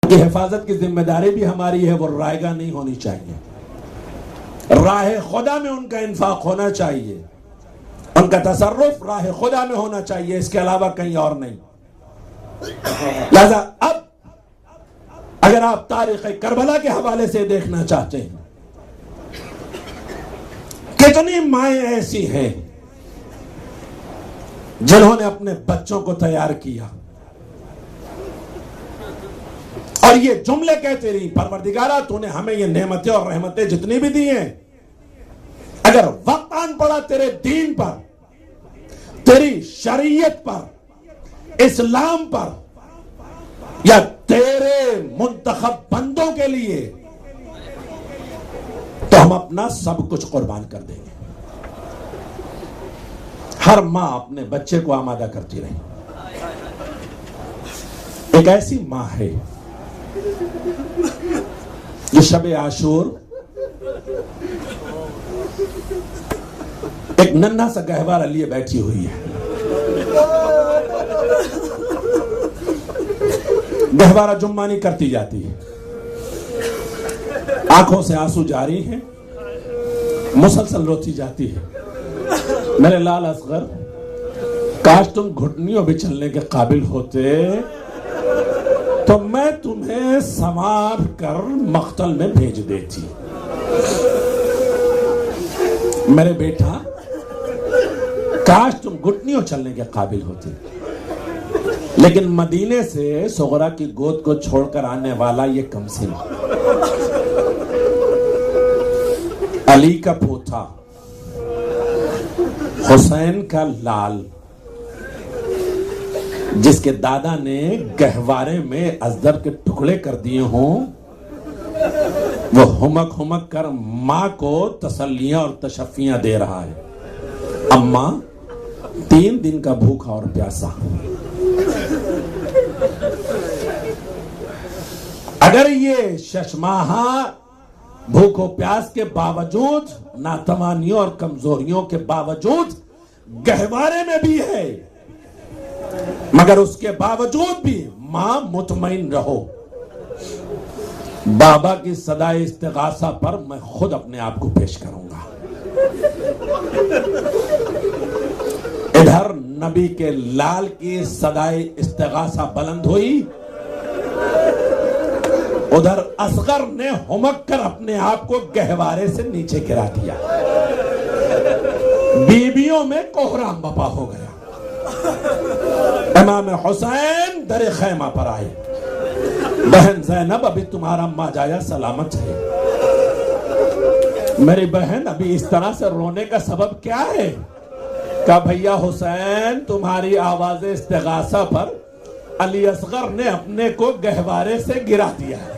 کی حفاظت کی ذمہ داری بھی ہماری ہے، وہ رائیگاں نہیں ہونی چاہیے، راہ خدا میں ان کا انفاق ہونا چاہیے، ان کا تصرف راہ خدا میں ہونا چاہیے، اس کے علاوہ کہیں اور نہیں۔ لہذا اب اگر آپ تاریخ کربلا کے حوالے سے دیکھنا چاہتے ہیں، کتنی مائیں ایسی ہیں جنہوں نے اپنے بچوں کو تیار کیا اور یہ جملے کہتے رہی، پروردگارہ تو نے ہمیں یہ نعمتیں اور رحمتیں جتنی بھی دی ہیں، اگر وقت آن پڑا تیرے دین پر، تیری شریعت پر، اسلام پر، یا تیرے منتخب بندوں کے لیے، تو ہم اپنا سب کچھ قربان کر دیں گے۔ ہر ماں اپنے بچے کو آمادہ کرتی رہی۔ ایک ایسی ماں ہے جو شب عاشور ایک ننھا سا گہوارہ لیے بیٹھی ہوئی ہے، گہوارہ جمانی کرتی جاتی ہے، آنکھوں سے آنسو جاری ہیں، مسلسل روتی جاتی ہے، میرے لال اصغر کاش تم گھٹنیوں بھی چلنے کے قابل ہوتے تو میں تمہیں سنوار کر مقتل میں بھیج دیتی۔ میرے بیٹا کاش تم گھٹنیوں چلنے کے قابل ہوتے، لیکن مدینے سے صغرا کی گود کو چھوڑ کر آنے والا یہ کمسن علی کا پوتا، حسین کا لال، جس کے دادا نے گہوارے میں ازدر کے ٹکڑے کر دیے ہوں، وہ ہمک ہمک کر ماں کو تسلیاں اور تشفیاں دے رہا ہے، اماں 3 دن کا بھوکا اور پیاسا۔ اگر یہ 6 ماہ بھوک و پیاس کے باوجود، ناتوانیوں اور کمزوریوں کے باوجود گہوارے میں بھی ہے، مگر اس کے باوجود بھی ماں مطمئن رہو، بابا کی صدائے استغاثہ پر میں خود اپنے آپ کو پیش کروں گا۔ ادھر نبی کے لال کی صدائے استغاثہ بلند ہوئی، ادھر اصغر نے ہمک کر اپنے آپ کو گہوارے سے نیچے گرا دیا، بیویوں میں کوہرام بپا ہو گیا۔ امام حسین در خیمہ پر آئے، بہن زینب ابھی تمہارا ماں جایا سلامت ہے۔ میری بہن ابھی اس طرح سے رونے کا سبب کیا ہے؟ کہا بھیا حسین تمہاری آواز استغاثہ پر علی اصغر نے اپنے کو گہوارے سے گرا دیا ہے۔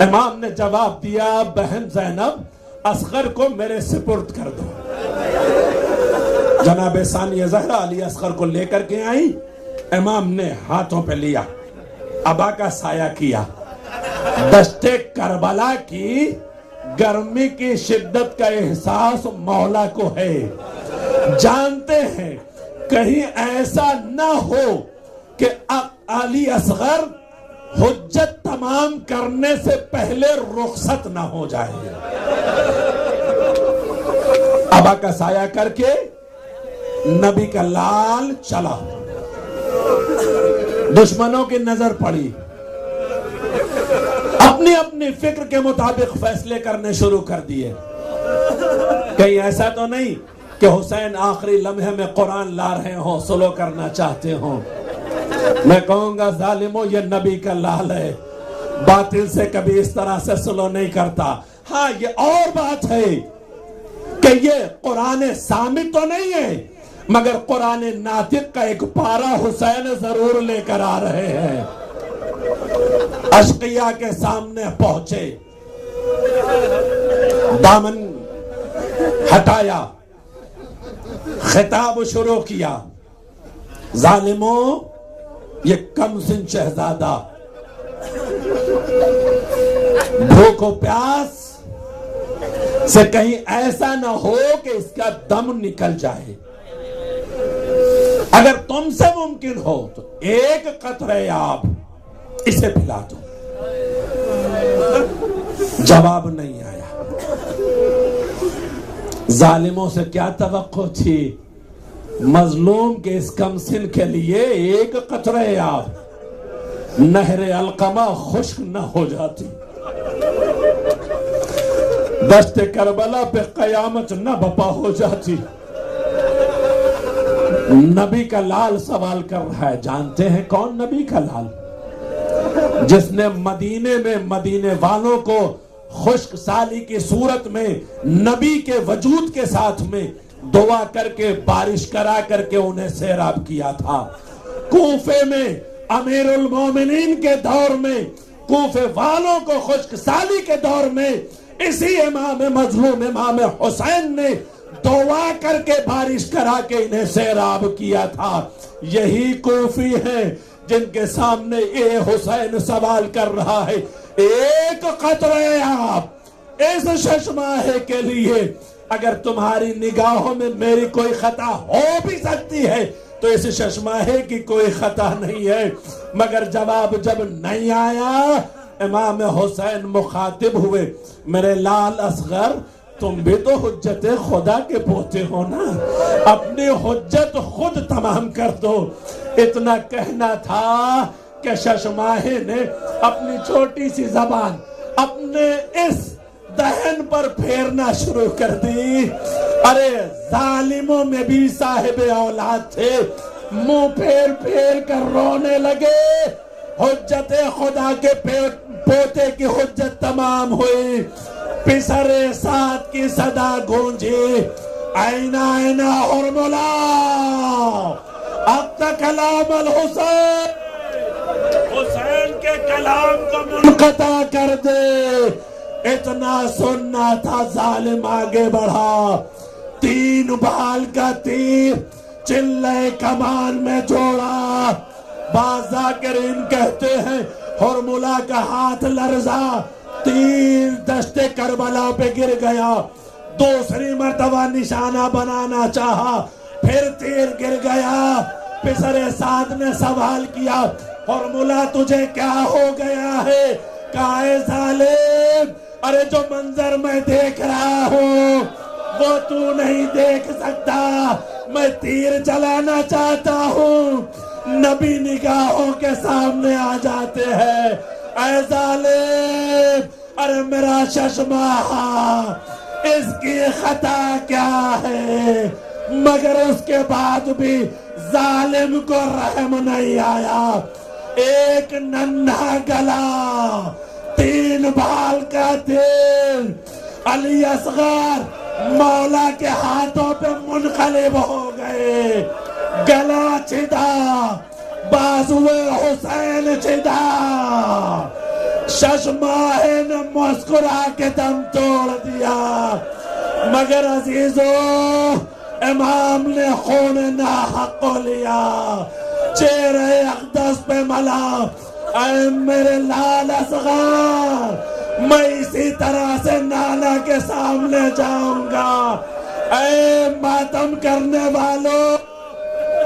امام نے جواب دیا بہن زینب اصغر کو میرے سپرد کر دو۔ جناب ثانیہ زہرا علی اصغر کو لے کر کے آئی، امام نے ہاتھوں پہ لیا، ابا کا سایہ کیا۔ دشت کربلا کی گرمی کی شدت کا احساس مولا کو ہے، جانتے ہیں کہیں ایسا نہ ہو کہ علی اصغر حجت تمام کرنے سے پہلے رخصت نہ ہو جائے۔ ابا کا سایہ کر کے نبی کا لال چلا، دشمنوں کی نظر پڑی، اپنی اپنی فکر کے مطابق فیصلے کرنے شروع کر دیے۔ کہیں ایسا تو نہیں کہ حسین آخری لمحے میں قرآن لا رہے ہوں، سلو کرنا چاہتے ہوں؟ میں کہوں گا ظالموں یہ نبی کا لال ہے، باطل سے کبھی اس طرح سے سلو نہیں کرتا۔ ہاں یہ اور بات ہے کہ یہ قرآن سامت تو نہیں ہے، مگر قرآن ناطق کا ایک پارہ حسین ضرور لے کر آ رہے ہیں۔ اشقیاء کے سامنے پہنچے، دامن ہٹایا، خطاب شروع کیا، ظالموں یہ کم سن شہزادہ بھوک و پیاس سے کہیں ایسا نہ ہو کہ اس کا دم نکل جائے، اگر تم سے ممکن ہو تو ایک قطرے آب اسے پلا دو. جواب نہیں آیا. ظالموں سے کیا توقع تھی؟ مظلوم کے اس کم سن کے لیے ایک قطرہ آب نہر علقمہ خشک نہ ہو جاتی، دشت کربلا پہ قیامت نہ بپا ہو جاتی. نبی کا لال سوال کر رہا ہے. جانتے ہیں کون نبی کا لال؟ جس نے مدینے میں مدینے والوں کو خشک سالی کی صورت میں نبی کے وجود کے ساتھ میں دعا کر کے بارش کرا کر کے انہیں سیراب کیا تھا. کوفے میں امیر المومنین کے دور میں، کوفے والوں کو خشک سالی کے دور میں اسی امام مظلوم امام حسین نے دعا کر کے بارش کرا کے انہیں سیراب کیا تھا. یہی کوفی ہیں جن کے سامنے اے حسین سوال کر رہا ہے. ایک قطرہ آب اس ششماہے کے لیے، اگر تمہاری نگاہوں میں میری کوئی خطا ہو بھی سکتی ہے تو اس ششماہے کی کوئی خطا نہیں ہے. مگر جواب جب نہیں آیا، امام حسین مخاطب ہوئے. میرے لال اصغر، تم بھی تو حجت خدا کے پوتے ہو نا، اپنی حجت خود تمام کر دو. اتنا کہنا تھا کہ ششماہے نے اپنی چھوٹی سی زبان اپنے اس دہن پر پھیرنا شروع کر دی. ارے ظالموں میں بھی صاحب اولاد تھے، منہ پھیر پھیر کر رونے لگے. حجت خدا کے پوتے کی حجت تمام ہوئی. پسر سعد کی صدا گونجی، آئینہ آئینہ حرملا اب تک کلام الحسین، حسین کے کلام کو منقطع کر دے. اتنا سننا تھا. ظالم آگے بڑھا، 3 بال کا تیر چلے کمان میں جوڑا. بعض ذاکرین کہتے ہیں حرملہ کا ہاتھ لرزا، تیر دشت کربلا پہ گر گیا. دوسری مرتبہ نشانہ بنانا چاہا، پھر تیر گر گیا. پسر سعد نے سوال کیا، حرملہ تجھے کیا ہو گیا ہے؟ کہا اے ظالم، ارے جو منظر میں دیکھ رہا ہوں وہ تو نہیں دیکھ سکتا. میں تیر چلانا چاہتا ہوں، نبی نگاہوں کے سامنے آ جاتے ہیں. اے ظالم، ارے میرا ششماہ، اس کی خطا کیا ہے؟ مگر اس کے بعد بھی ظالم کو رحم نہیں آیا. ایک ننھا گلا، 3 بال کا تیر، علی اصغر مولا کے ہاتھوں پہ منقلب ہو گئے. گلا چھدا، بازوے حسین چھدا. ششماہے نے مسکرا کے دم توڑ دیا. مگر عزیزو، امام نے خون ناحق کو لیا، چہرے اقدس پہ ملا. اے میرے لال اصغر، میں اسی طرح سے نانا کے سامنے جاؤں گا. اے ماتم کرنے والوں،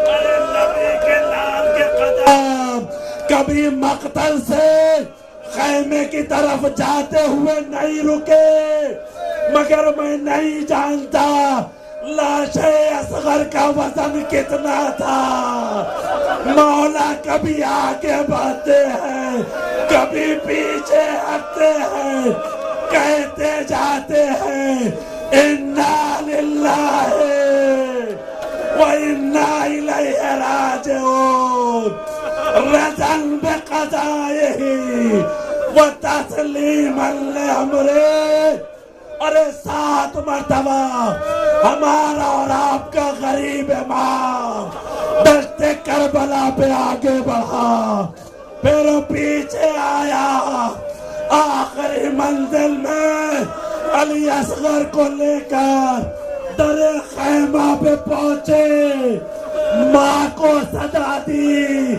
اے نبی کے لال کے قدم کبھی مقتل سے خیمے کی طرف جاتے ہوئے نہیں رکے. مگر میں نہیں جانتا لاش اصغر کا وزن کتنا تھا. مولا کبھی آگے بڑھتے ہیں، کبھی پیچھے ہٹتے ہیں، کہتے جاتے ہیں انا للہ و انا الیہ راجعون، رضا بقضائہ و تسلیما لامرہ. ارے 7 مرتبہ ہمارا اور آپ کا غریب امام دشت کربلا پہ آگے بڑھا، پھر پیچھے آیا. آخری منزل میں علی اصغر کو لے کر در خیمہ پہ پہنچے. ماں کو صدا دی،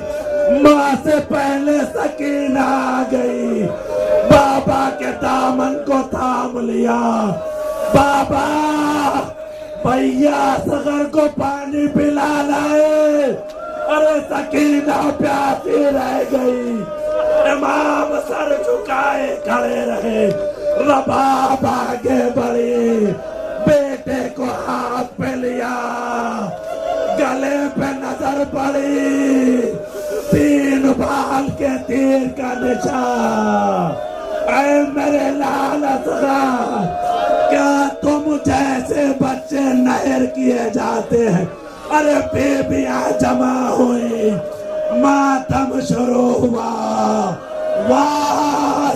ماں سے پہلے سکینہ آ گئی. بابا کے دامن کو تھام لیا. بابا، بھیا اصغر کو پانی پلا لائے. ارے سکینہ پیاسی رہ گئی. امام سر جھکائے کھڑے رہے، رباب آگے بڑھی، بیٹے کو ہاتھ پہ لیا، گلے پہ نظر پڑی، 3 بال کے تیر کا نشان۔ اے میرے لال اصغر، کیا تم جیسے بچے نہر کیے جاتے ہیں؟ ارے بیبیاں جمع ہوئی، ماتم شروع ہوا، واہ